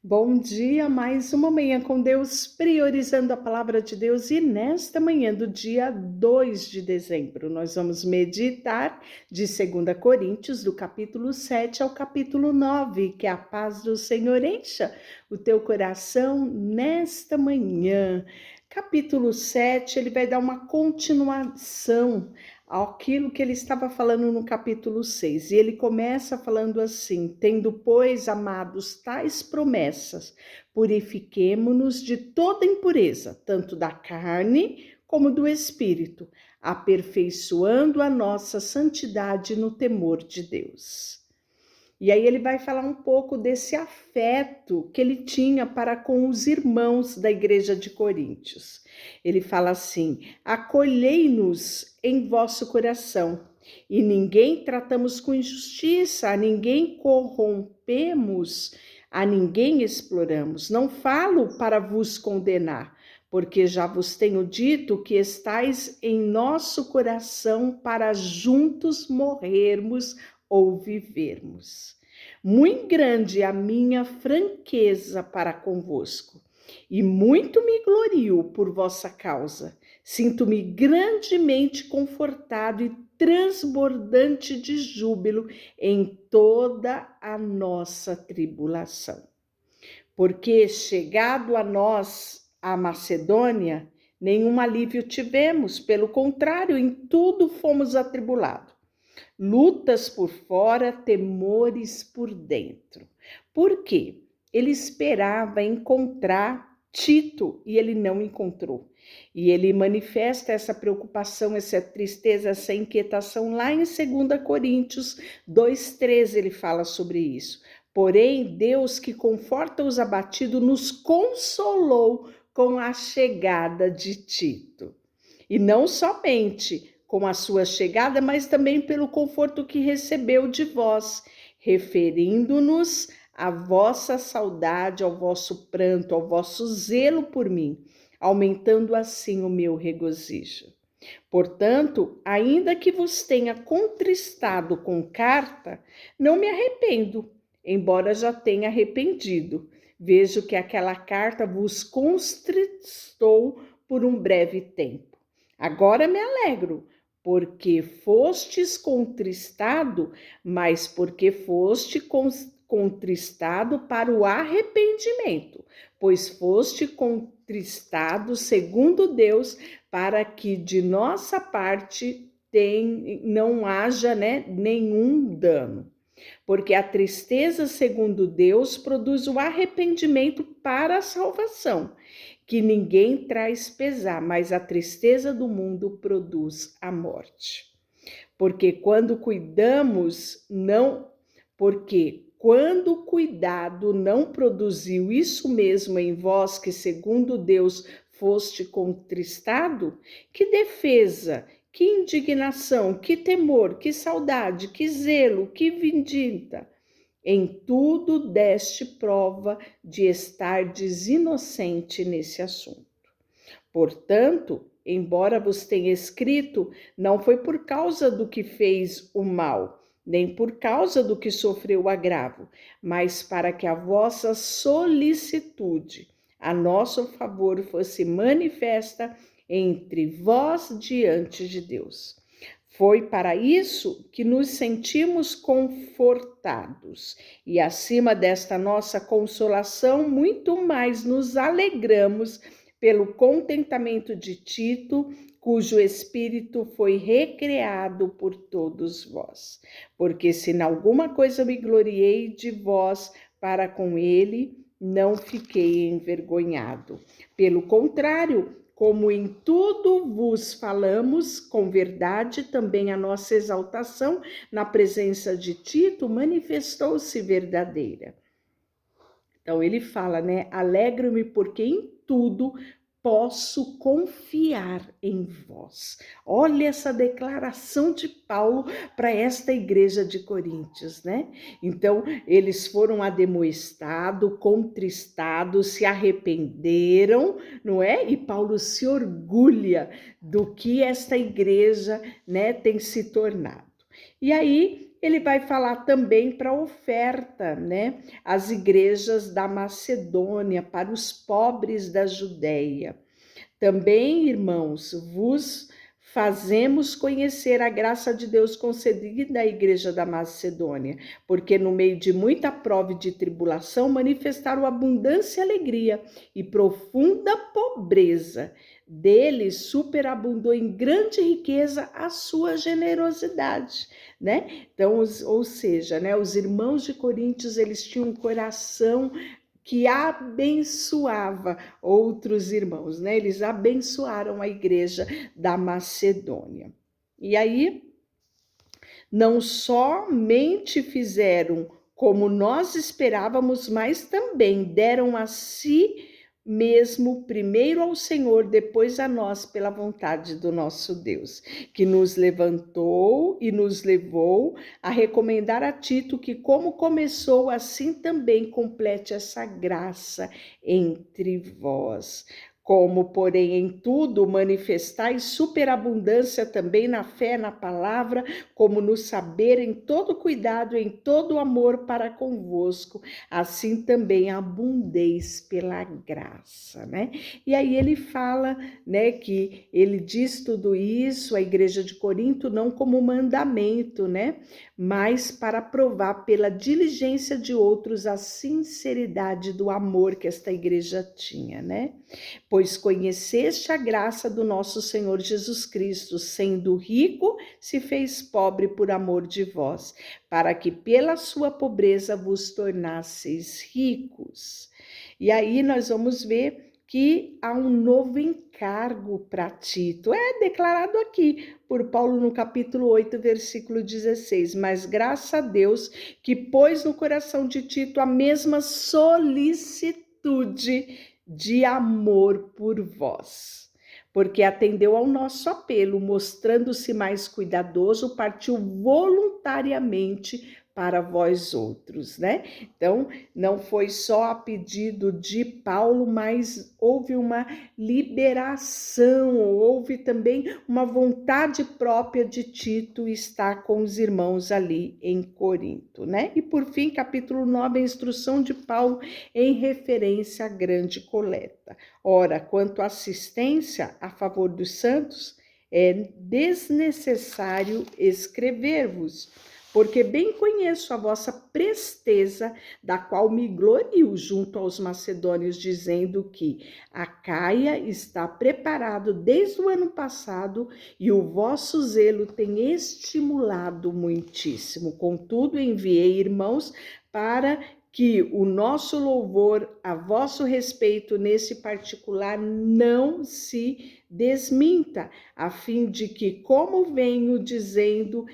Bom dia, mais uma manhã com Deus, priorizando a palavra de Deus. E nesta manhã do dia 2 de dezembro, nós vamos meditar de 2 Coríntios, do capítulo 7 ao capítulo 9. Que a paz do Senhor encha o teu coração nesta manhã. Capítulo 7, ele vai dar uma continuação àquilo que ele estava falando no capítulo 6. E ele começa falando assim: tendo, pois, amados, tais promessas, purifiquemo-nos de toda impureza, tanto da carne como do espírito, aperfeiçoando a nossa santidade no temor de Deus. E aí ele vai falar um pouco desse afeto que ele tinha para com os irmãos da igreja de Coríntios. Ele fala assim: acolhei-nos em vosso coração, e ninguém tratamos com injustiça, a ninguém corrompemos, a ninguém exploramos. Não falo para vos condenar, porque já vos tenho dito que estais em nosso coração para juntos morrermos ou vivermos. Muito grande a minha franqueza para convosco, e muito me glorio por vossa causa. Sinto-me grandemente confortado e transbordante de júbilo em toda a nossa tribulação. Porque, chegado a nós a Macedônia, nenhum alívio tivemos, pelo contrário, em tudo fomos atribulados. Lutas por fora, temores por dentro. Por quê? Ele esperava encontrar Tito e ele não encontrou. E ele manifesta essa preocupação, essa tristeza, essa inquietação lá em 2 Coríntios 2:13, ele fala sobre isso. Porém, Deus, que conforta os abatidos, nos consolou com a chegada de Tito. E não somente com a sua chegada, mas também pelo conforto que recebeu de vós, referindo-nos à vossa saudade, ao vosso pranto, ao vosso zelo por mim, aumentando assim o meu regozijo. Portanto, ainda que vos tenha contristado com carta, não me arrependo, embora já tenha arrependido. Vejo que aquela carta vos contristou por um breve tempo. Agora me alegro, porque fostes contristado, mas porque foste contristado para o arrependimento, pois foste contristado segundo Deus, para que de nossa parte não haja, nenhum dano. Porque a tristeza, segundo Deus, produz o arrependimento para a salvação, que ninguém traz pesar, mas a tristeza do mundo produz a morte. Porque quando o cuidado não produziu isso mesmo em vós, que segundo Deus foste contristado, que defesa, que indignação, que temor, que saudade, que zelo, que vindita. Em tudo deste prova de estardes inocente nesse assunto. Portanto, embora vos tenha escrito, não foi por causa do que fez o mal, nem por causa do que sofreu o agravo, mas para que a vossa solicitude a nosso favor fosse manifesta entre vós diante de Deus. Foi para isso que nos sentimos confortados, e acima desta nossa consolação, muito mais nos alegramos pelo contentamento de Tito, cujo espírito foi recriado por todos vós. Porque se em alguma coisa me gloriei de vós para com ele, não fiquei envergonhado. Pelo contrário, como em tudo vos falamos com verdade, também a nossa exaltação na presença de Tito manifestou-se verdadeira. Então ele fala, alegro-me porque em tudo posso confiar em vós. Olha essa declaração de Paulo para esta igreja de Coríntios, Então, eles foram ademoestados, contristados, se arrependeram, não é? E Paulo se orgulha do que esta igreja, tem se tornado. E aí, ele vai falar também para a oferta, né? As igrejas da Macedônia, para os pobres da Judéia. Também, irmãos, vos fazemos conhecer a graça de Deus concedida à igreja da Macedônia, porque no meio de muita prova e de tribulação manifestaram abundância e alegria e profunda pobreza. Deles superabundou em grande riqueza a sua generosidade, né? Então, ou seja, né, os irmãos de Coríntios, eles tinham um coração que abençoava outros irmãos, né? Eles abençoaram a igreja da Macedônia. E aí, não somente fizeram como nós esperávamos, mas também deram a si mesmo, primeiro ao Senhor, depois a nós, pela vontade do nosso Deus, que nos levantou e nos levou a recomendar a Tito que, como começou, assim também complete essa graça entre vós. Como, porém, em tudo manifestais superabundância também na fé, na palavra, como no saber, em todo cuidado, em todo amor para convosco, assim também abundeis pela graça, né? E aí ele fala, né, que ele diz tudo isso à igreja de Corinto não como mandamento, né, mas para provar pela diligência de outros a sinceridade do amor que esta igreja tinha, né? Pois conheceste a graça do nosso Senhor Jesus Cristo, sendo rico, se fez pobre por amor de vós, para que pela sua pobreza vos tornasseis ricos. E aí nós vamos ver que há um novo encargo para Tito. É declarado aqui por Paulo no capítulo 8, versículo 16. Mas graças a Deus que pôs no coração de Tito a mesma solicitude de amor por vós, porque atendeu ao nosso apelo, mostrando-se mais cuidadoso, partiu voluntariamente para vós outros, né? Então, não foi só a pedido de Paulo, mas houve uma liberação, houve também uma vontade própria de Tito estar com os irmãos ali em Corinto, né? E por fim, capítulo 9, a instrução de Paulo em referência à grande coleta. Ora, quanto à assistência a favor dos santos, é desnecessário escrever-vos, porque bem conheço a vossa presteza, da qual me glorio junto aos macedônios, dizendo que a Caia está preparado desde o ano passado e o vosso zelo tem estimulado muitíssimo. Contudo, enviei irmãos para que o nosso louvor a vosso respeito nesse particular não se desminta, a fim de que, como venho dizendo,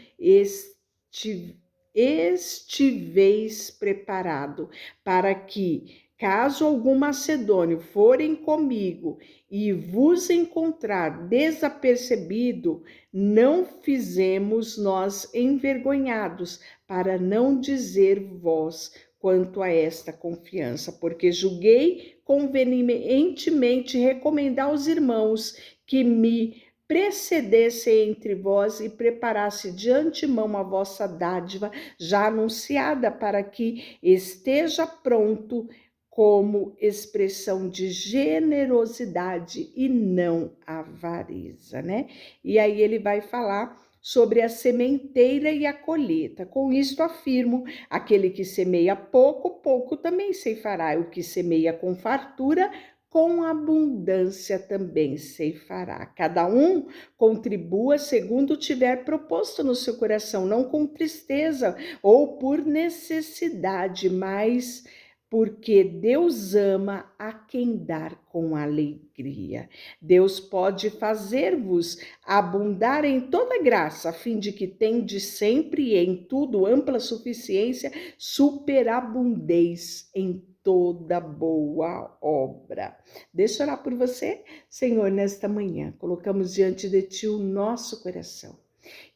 estiveis preparado, para que, caso algum macedônio forem comigo e vos encontrar desapercebido, não fizemos nós envergonhados, para não dizer vós quanto a esta confiança, porque julguei convenientemente recomendar aos irmãos que me precedesse entre vós e preparasse de antemão a vossa dádiva já anunciada, para que esteja pronto como expressão de generosidade e não avareza, né? E aí ele vai falar sobre a sementeira e a colheita. Com isto afirmo, aquele que semeia pouco, pouco também ceifará, o que semeia com fartura, com abundância também ceifará. Cada um contribua segundo tiver proposto no seu coração, não com tristeza ou por necessidade, mas porque Deus ama a quem dar com alegria. Deus pode fazer-vos abundar em toda graça, a fim de que tendes sempre e em tudo ampla suficiência, superabundeis em toda boa obra. Deixa eu orar por você, Senhor, nesta manhã. Colocamos diante de Ti o nosso coração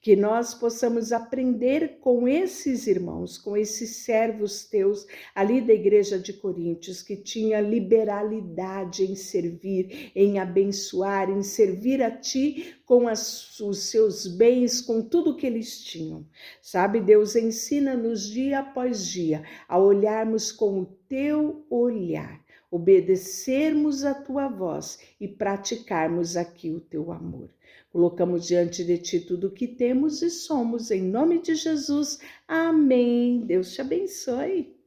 que nós possamos aprender com esses irmãos, com esses servos teus ali da igreja de Coríntios, que tinha liberalidade em servir, em abençoar, em servir a ti com os seus bens, com tudo que eles tinham. Sabe, Deus, ensina-nos dia após dia a olharmos com o teu olhar, obedecermos a tua voz e praticarmos aqui o teu amor. Colocamos diante de ti tudo o que temos e somos, em nome de Jesus. Amém. Deus te abençoe.